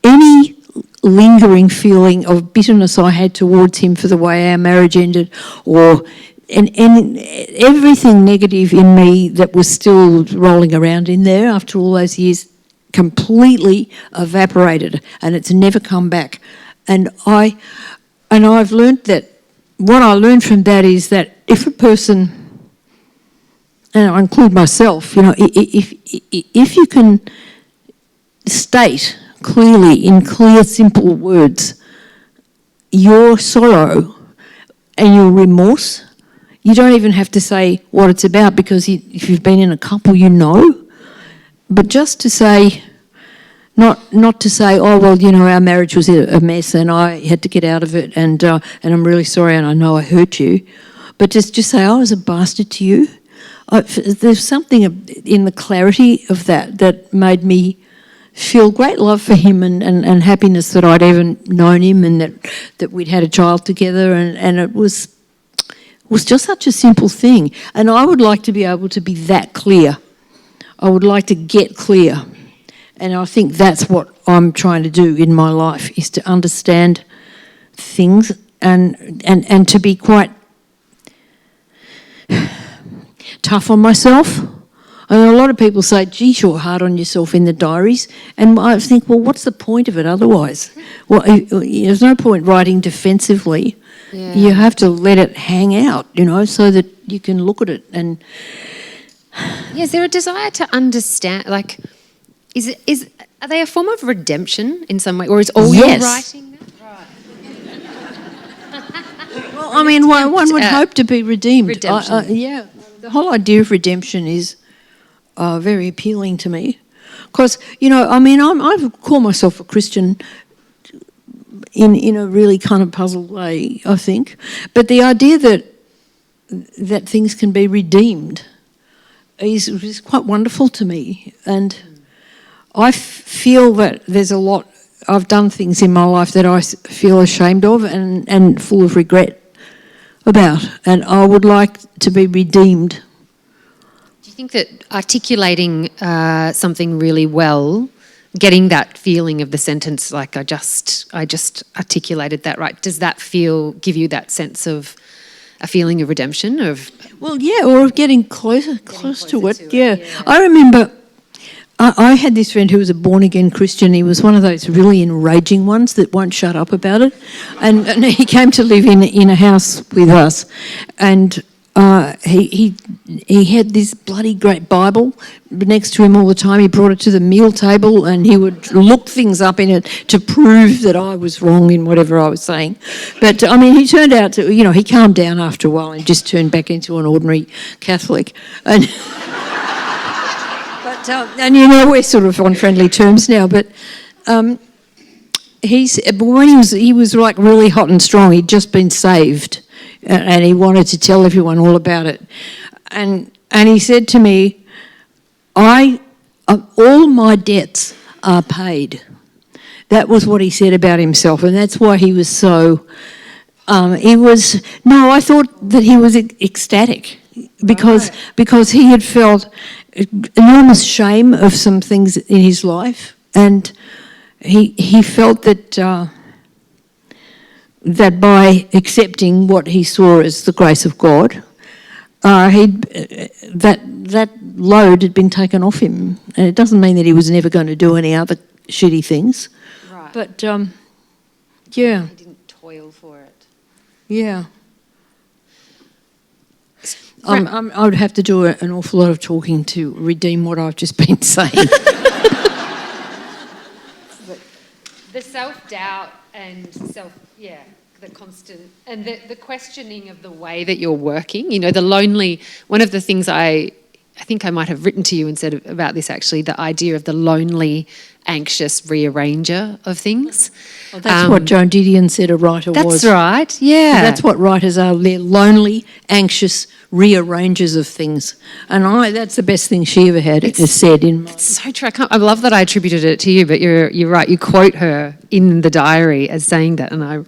any lingering feeling of bitterness I had towards him for the way our marriage ended, and everything negative in me that was still rolling around in there after all those years, completely evaporated, and it's never come back. And I've learned that what I learned from that is that if a person, and I include myself, if you can state clearly in clear, simple words your sorrow and your remorse, you don't even have to say what it's about, because if you've been in a couple, you know. But just to say, not to say, oh, well, our marriage was a mess and I had to get out of it and I'm really sorry and I know I hurt you. But just say, I was a bastard to you. There's something in the clarity of that made me feel great love for him and happiness that I'd even known him and that we'd had a child together, and it was just such a simple thing. And I would like to be able to be that clear. I would like to get clear. And I think that's what I'm trying to do in my life, is to understand things and to be quite tough on myself. I mean, a lot of people say, geez, you're hard on yourself in the diaries. And I think, well, what's the point of it otherwise? Well, there's no point writing defensively. Yeah. You have to let it hang out, so that you can look at it. And is there a desire to understand, like, are they a form of redemption in some way? Or is all your writing that? Right. Well, I mean, one would hope to be redeemed. Redemption. Yeah. The whole idea of redemption is very appealing to me, because I call myself a Christian in a really kind of puzzled way, I think. But the idea that things can be redeemed is quite wonderful to me, and I feel that there's a lot. I've done things in my life that I feel ashamed of and full of regret about, and I would like to be redeemed. Do you think that articulating something really well, getting that feeling of the sentence, like I just articulated that right, does that give you that sense of a feeling of redemption? Well, yeah, or of getting close to it. Yeah. I remember I had this friend who was a born-again Christian. He was one of those really enraging ones that won't shut up about it. And he came to live in a house with us, and he had this bloody great Bible next to him all the time. He brought it to the meal table and he would look things up in it to prove that I was wrong in whatever I was saying. But, he turned out to, he calmed down after a while and just turned back into an ordinary Catholic. And we're sort of on friendly terms now, but when he was like really hot and strong, he'd just been saved, and he wanted to tell everyone all about it. And he said to me, all my debts are paid. That was what he said about himself, and that's why he was so... I thought that he was ecstatic because he had felt enormous shame of some things in his life, and he felt that by accepting what he saw as the grace of God, that load had been taken off him. And it doesn't mean that he was never going to do any other shitty things. Right. But, yeah. He didn't toil for it. Yeah. I would have to do an awful lot of talking to redeem what I've just been saying. The self-doubt and the constant, and the questioning of the way that you're working, the lonely, one of the things I think I might have written to you and said about this actually, the idea of the lonely, anxious rearranger of things. Well, that's what Joan Didion said a writer was. That's right, yeah. So that's what writers are. They're lonely, anxious rearrangers of things. And that's the best thing she ever said. It's so true. I love that I attributed it to you, but you're right. You quote her in the diary as saying that, and I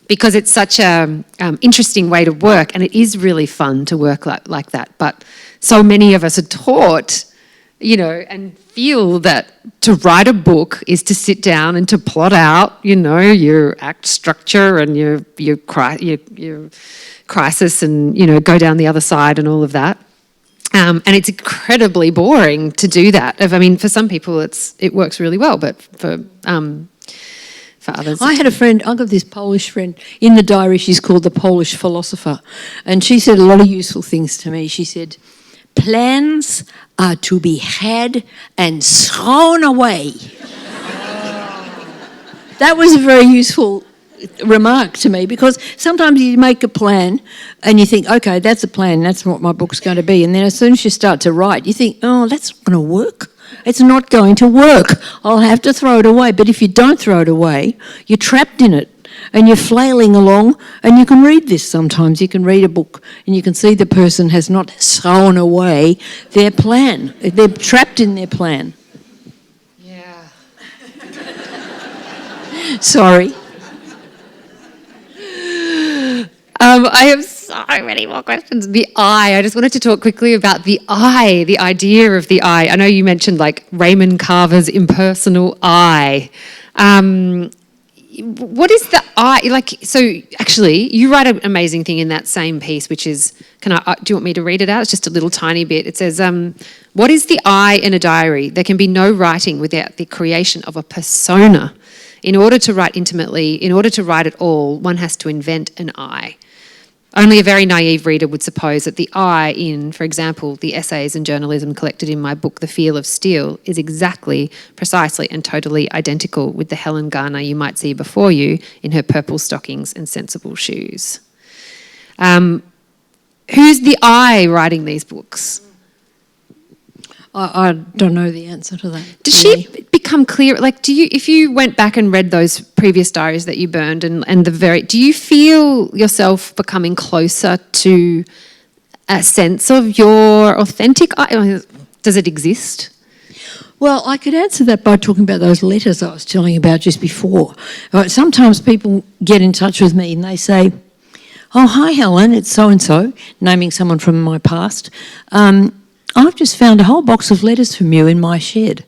because it's such a interesting way to work, and it is really fun to work like that. But so many of us are taught, and feel that to write a book is to sit down and to plot out, your act structure and your crisis and, go down the other side and all of that. And it's incredibly boring to do that. For some people it works really well, but for others. I had a friend, I've got this Polish friend, in the diary she's called the Polish philosopher, and she said a lot of useful things to me. She said, plans are to be had and thrown away. That was a very useful remark to me, because sometimes you make a plan and you think, okay, that's a plan, that's what my book's going to be, and then as soon as you start to write, you think, oh, that's not going to work. It's not going to work. I'll have to throw it away. But if you don't throw it away, you're trapped in it and you're flailing along, and you can read this sometimes. You can read a book and you can see the person has not thrown away their plan. They're trapped in their plan. Yeah. Sorry. I have so many more questions. The I just wanted to talk quickly about the I, the idea of the I. I know you mentioned like Raymond Carver's impersonal I. What is the I? So actually, you write an amazing thing in that same piece, which is, do you want me to read it out? It's just a little tiny bit. It says, what is the I in a diary? There can be no writing without the creation of a persona. In order to write intimately, in order to write at all, one has to invent an I. Only a very naive reader would suppose that the I in, for example, the essays and journalism collected in my book, The Feel of Steel, is exactly, precisely and totally identical with the Helen Garner you might see before you in her purple stockings and sensible shoes. Who's the I writing these books? I don't know the answer to that. Does she become clear? If you went back and read those previous diaries that you burned do you feel yourself becoming closer to a sense of your authentic I? Does it exist? Well, I could answer that by talking about those letters I was telling you about just before. Sometimes people get in touch with me and they say, oh, hi, Helen, it's so-and-so, naming someone from my past. I've just found a whole box of letters from you in my shed.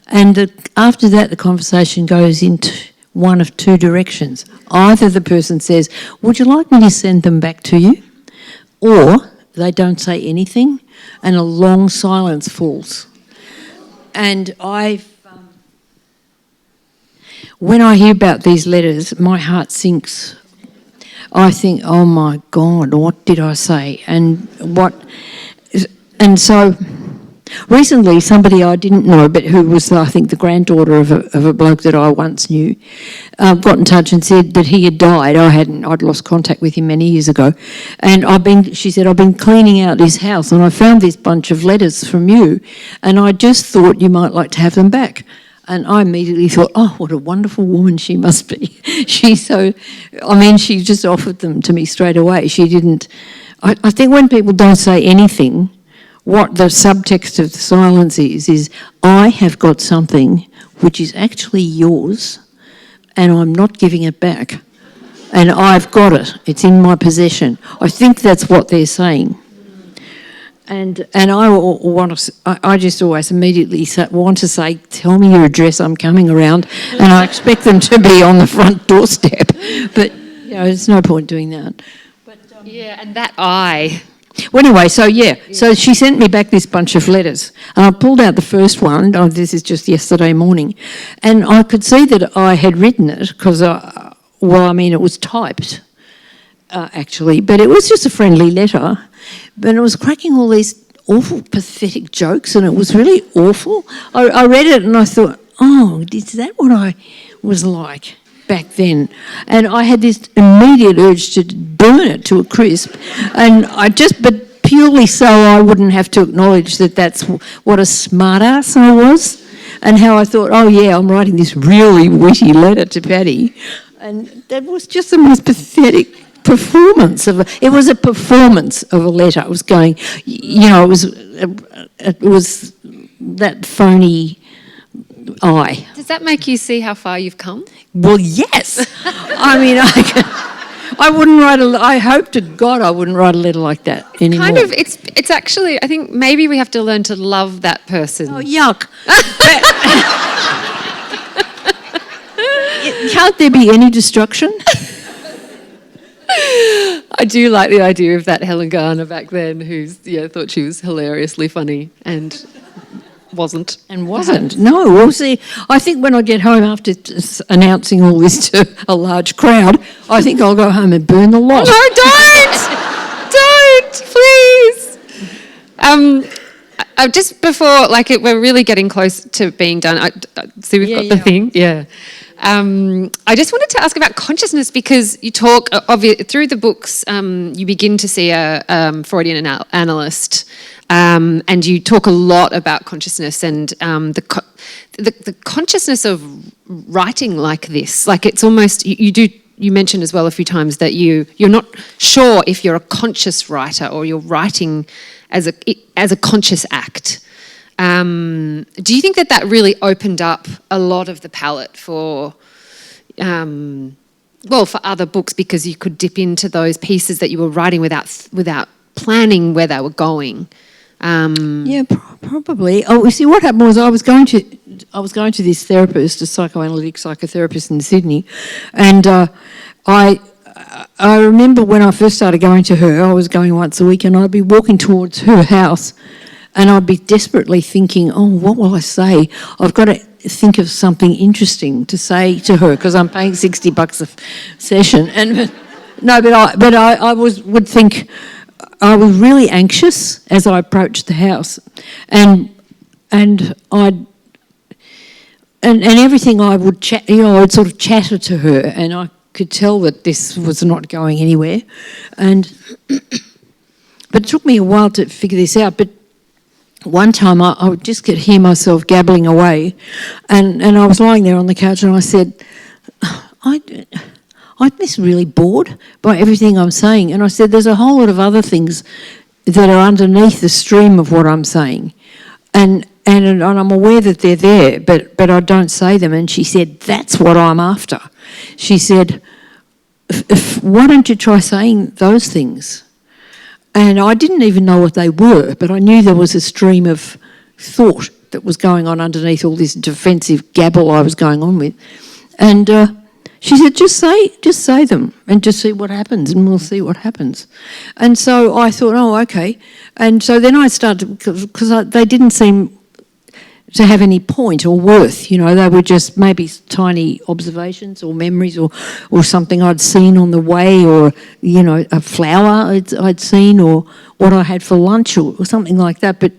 And after that, the conversation goes into one of two directions. Either the person says, would you like me to send them back to you? Or they don't say anything and a long silence falls. And when I hear about these letters, my heart sinks. I think, oh my God, what did I say? And so recently somebody I didn't know, but who was, I think, the granddaughter of a bloke that I once knew, got in touch and said that he had died. I'd lost contact with him many years ago. And she said, I've been cleaning out his house and I found this bunch of letters from you and I just thought you might like to have them back. And I immediately thought, oh, what a wonderful woman she must be. She just offered them to me straight away. She didn't, I think when people don't say anything, what the subtext of the silence is I have got something which is actually yours and I'm not giving it back. And I've got it. It's in my possession. I think that's what they're saying. And I just always immediately want to say, tell me your address, I'm coming around. And I expect them to be on the front doorstep. But, there's no point doing that. But, and that I... Well, anyway, so she sent me back this bunch of letters. And I pulled out the first one. This is just yesterday morning. And I could see that I had written it because, it was typed, actually. But it was just a friendly letter. But it was cracking all these awful, pathetic jokes, and it was really awful. I read it and I thought, oh, is that what I was like back then? And I had this immediate urge to burn it to a crisp, and but purely so I wouldn't have to acknowledge that that's what a smartass I was, and how I thought, oh yeah, I'm writing this really witty letter to Patty, and that was just the most pathetic performance it was a performance of a letter. It was going, it was that phony I. Does that make you see how far you've come? Well, yes. I I wouldn't write I hope to God I wouldn't write a letter like that anymore. Kind of, it's actually, I think maybe we have to learn to love that person. Oh, yuck. Can't there be any destruction? I do like the idea of that Helen Garner back then thought she was hilariously funny and wasn't. And wasn't. No, well, see, I think when I get home after announcing all this to a large crowd, I think I'll go home and burn the lot. No, don't, please. Just before, we're really getting close to being done. See, we've got the thing. Yeah. I just wanted to ask about consciousness because you talk, through the books, you begin to see a Freudian analyst, and you talk a lot about consciousness and the consciousness of writing like this. Like it's almost, you mentioned as well a few times that you're not sure if you're a conscious writer or you're writing as a conscious act. Do you think that really opened up a lot of the palette for other books because you could dip into those pieces that you were writing without planning where they were going? Yeah, probably. Oh, you see, what happened was I was going to this therapist, a psychoanalytic psychotherapist in Sydney, and I remember when I first started going to her, I was going once a week, and I'd be walking towards her house. And I'd be desperately thinking, oh, what will I say? I've got to think of something interesting to say to her because I'm paying $60 a session. And I would think I was really anxious as I approached the house, and everything I would chat, I'd sort of chatter to her, and I could tell that this was not going anywhere, but it took me a while to figure this out. But one time I would just hear myself gabbling away, and I was lying there on the couch and I said, I'm just really bored by everything I'm saying. And I said, there's a whole lot of other things that are underneath the stream of what I'm saying. And I'm aware that they're there, but I don't say them. And she said, that's what I'm after. She said, why don't you try saying those things? And I didn't even know what they were, but I knew there was a stream of thought that was going on underneath all this defensive gabble I was going on with. And she said, just say them and just see what happens, and we'll see what happens. And so I thought, oh, okay. And so then I started, because they didn't seem to have any point or worth, they were just maybe tiny observations or memories or something I'd seen on the way, or, a flower I'd seen, or what I had for lunch or something like that. But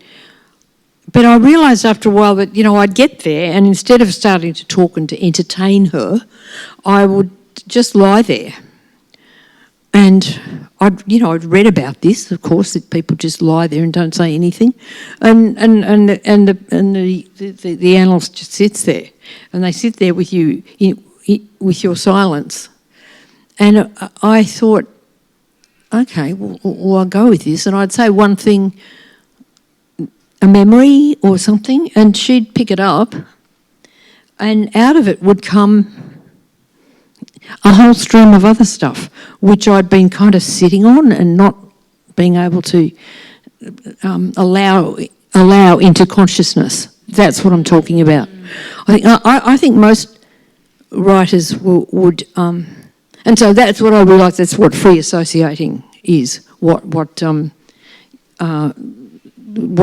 I realised after a while that, I'd get there, and instead of starting to talk and to entertain her, I would just lie there. And I'd read about this, of course, that people just lie there and don't say anything, and the analyst just sits there, and they sit there with you with your silence. And I thought, okay, well, I'll go with this, and I'd say one thing, a memory or something, and she'd pick it up, and out of it would come a whole stream of other stuff, which I'd been kind of sitting on and not being able to allow into consciousness. That's what I'm talking about. I think most writers would, and so that's what I realised. That's what free associating is. What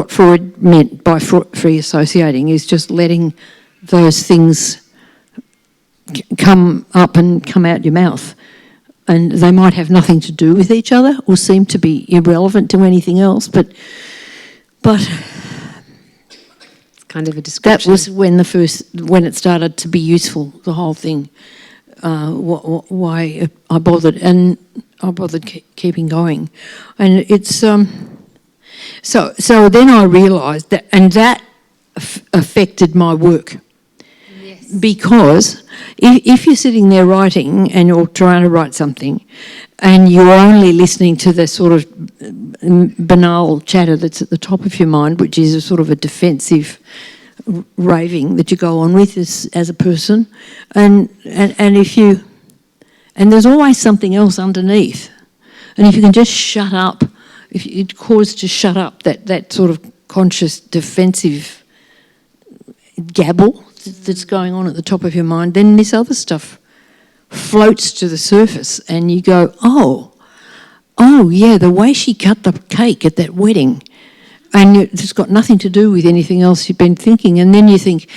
Freud meant by free associating is just letting those things come up and come out your mouth, and they might have nothing to do with each other or seem to be irrelevant to anything else, but it's kind of a description. That was when it started to be useful, the whole thing. Why I bothered keeping going, and it's so then I realised that, and that affected my work. Because if you're sitting there writing and you're trying to write something and you're only listening to the sort of banal chatter that's at the top of your mind, which is a sort of a defensive raving that you go on with as a person, and if and there's always something else underneath. And if you can just shut up, if it causes to shut up that sort of conscious defensive gabble that's going on at the top of your mind, then this other stuff floats to the surface and you go, oh yeah, the way she cut the cake at that wedding, and it's got nothing to do with anything else you've been thinking. And then you think,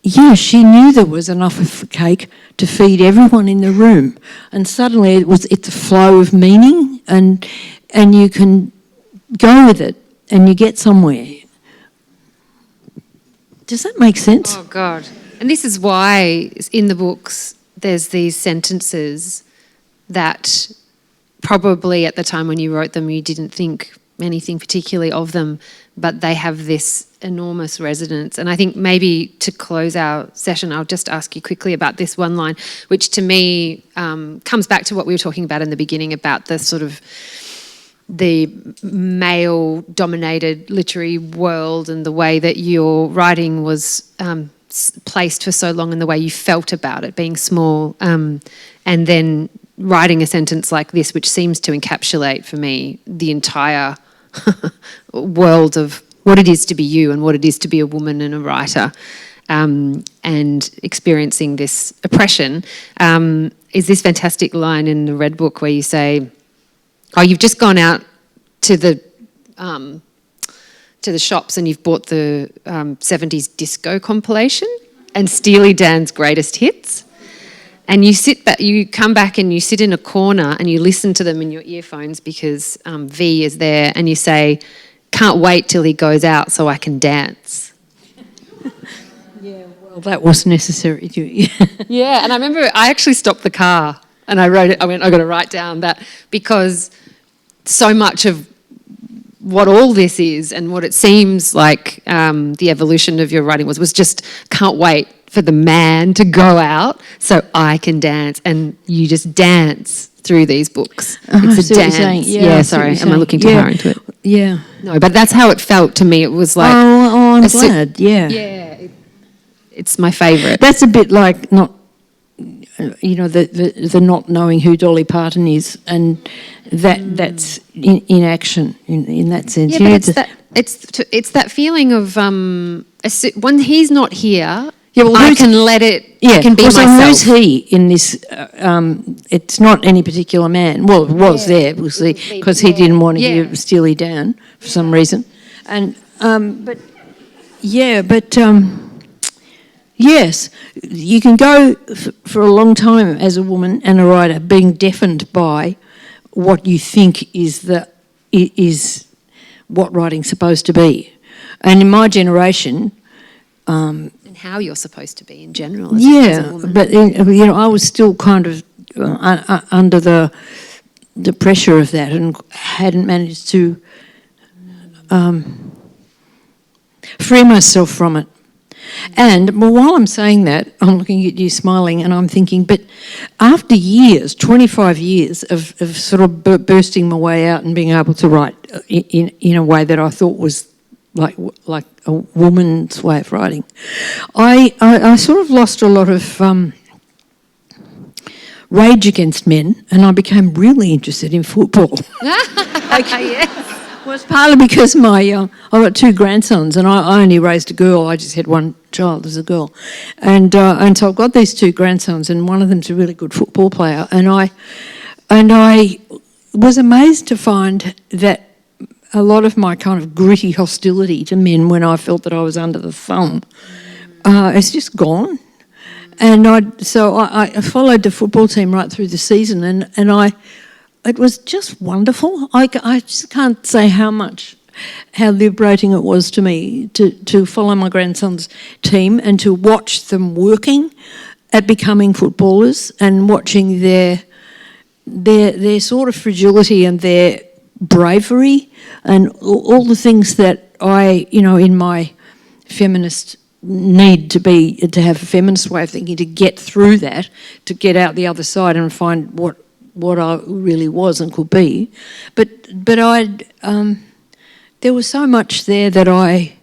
yeah, she knew there was enough of cake to feed everyone in the room. And suddenly it's a flow of meaning, and you can go with it and you get somewhere. Does that make sense? Oh, God. And this is why in the books there's these sentences that probably at the time when you wrote them you didn't think anything particularly of them, but they have this enormous resonance. And I think maybe to close our session, I'll just ask you quickly about this one line, which to me comes back to what we were talking about in the beginning about the sort of the male-dominated literary world and the way that your writing was placed for so long and the way you felt about it being small, and then writing a sentence like this, which seems to encapsulate for me the entire world of what it is to be you and what it is to be a woman and a writer, and experiencing this oppression, is this fantastic line in the Red Book where you say, oh, you've just gone out to the shops and you've bought the 70s disco compilation and Steely Dan's greatest hits, and you come back and you sit in a corner and you listen to them in your earphones because V is there, and you say, can't wait till he goes out so I can dance. Yeah, well, that was necessary. Yeah, and I remember I actually stopped the car and I wrote it. I got to write down that, because so much of what all this is and what it seems like the evolution of your writing was just can't wait for the man to go out so I can dance. And you just dance through these books. It's a dance. Yeah, sorry. Am I looking too far into it? Yeah. No, but that's how it felt to me. It was like... Oh, I'm glad, yeah. Yeah, it's my favourite. That's a bit like not... the not knowing who Dolly Parton is, and that's in action in that sense. Yeah, but it's that feeling of when he's not here, I can let it. Yeah, I can be myself. Who's he in this? It's not any particular man. Well, it was there, obviously, because he didn't want to hear Steely Dan for some reason, and yes, you can go for a long time as a woman and a writer being deafened by what you think is what writing's supposed to be. And in my generation... and how you're supposed to be in general as a woman. But I was still kind of under the pressure of that and hadn't managed to free myself from it. And while I'm saying that, I'm looking at you smiling and I'm thinking, but after years, 25 years of sort of bursting my way out and being able to write in a way that I thought was like a woman's way of writing, I sort of lost a lot of rage against men, and I became really interested in football. Yes. Well, it's partly because I've got two grandsons, and I only raised a girl. I just had one child as a girl, and so I've got these two grandsons, and one of them's a really good football player, and I was amazed to find that a lot of my kind of gritty hostility to men when I felt that I was under the thumb, it's just gone. And I followed the football team right through the season, and it was just wonderful. I just can't say how liberating it was to me to follow my grandson's team and to watch them working at becoming footballers and watching their sort of fragility and their bravery and all the things that I, in my feminist need to have a feminist way of thinking, to get through that, to get out the other side and find what I really was and could be. But there was so much there that I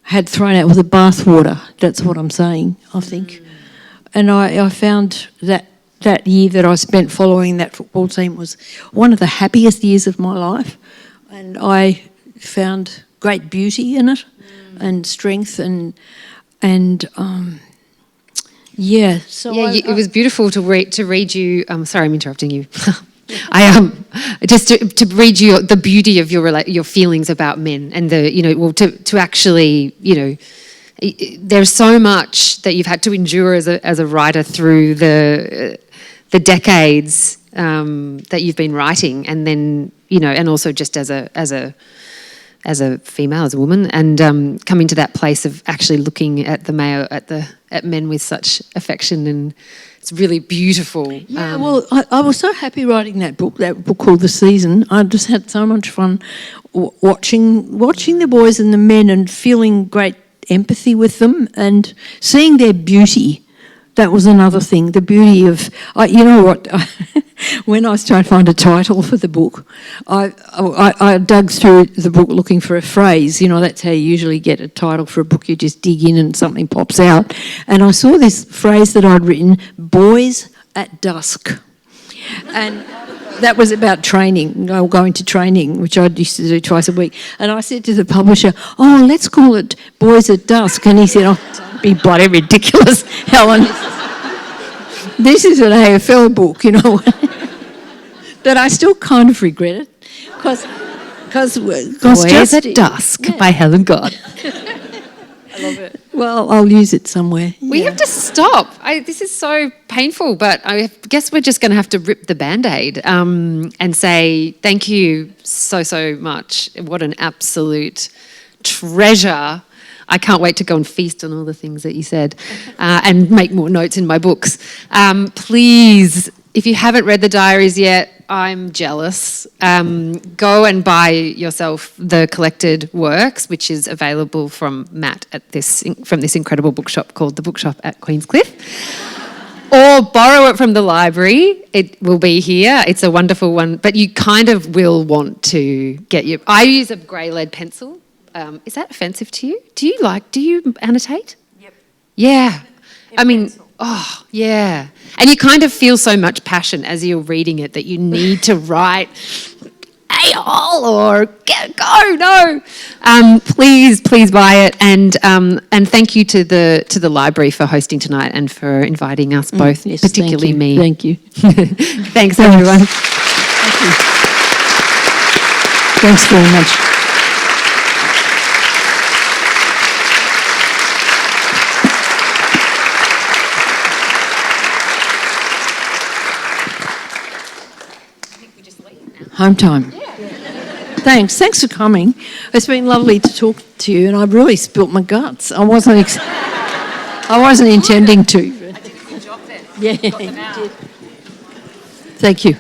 had thrown out with the bathwater. That's what I'm saying, I think. And I found that that year that I spent following that football team was one of the happiest years of my life, and I found great beauty in it, and strength, and yeah. So yeah, it was beautiful to read you. Sorry, I'm interrupting you. I just to read you the beauty of your feelings about men, and to actually, there's so much that you've had to endure as a writer through the decades that you've been writing, and then and also just as a female, as a woman, and coming to that place of actually looking at at men with such affection, and it's really beautiful. Yeah, well, I was so happy writing that book called The Season. I just had so much fun watching the boys and the men, and feeling great empathy with them, and seeing their beauty. That was another thing, the beauty of, you know what, when I was trying to find a title for the book, I dug through the book looking for a phrase. That's how you usually get a title for a book. You just dig in and something pops out. And I saw this phrase that I'd written, Boys at Dusk. And that was about training, going to training, which I used to do twice a week. And I said to the publisher, let's call it Boys at Dusk. And he said, don't be bloody ridiculous, Helen. This is an AFL book, But I still kind of regret it. Because Boys at Dusk by Helen Garner. I love it. Well, I'll use it somewhere. Yeah. We have to stop. This is so painful, but I guess we're just going to have to rip the Band-Aid and say thank you so much. What an absolute treasure. I can't wait to go and feast on all the things that you said and make more notes in my books. Please, if you haven't read the Diaries yet, I'm jealous. Go and buy yourself the collected works, which is available from Matt from this incredible bookshop called The Bookshop at Queenscliff. Or borrow it from the library. It will be here. It's a wonderful one, but you kind of will want to get I use a grey lead pencil. Is that offensive to you? Do you annotate? Yep. Yeah. Oh, yeah. And you kind of feel so much passion as you're reading it that you need to write a-hole or go, no. Please buy it. And thank you to the library for hosting tonight and for inviting us both, yes, particularly me. Thank you. Thanks, everyone. Thank you. Thanks very much. Home time. Yeah. Thanks for coming. It's been lovely to talk to you, and I've really spilt my guts. I wasn't intending to. I did a good job then. Yeah, you did. Thank you.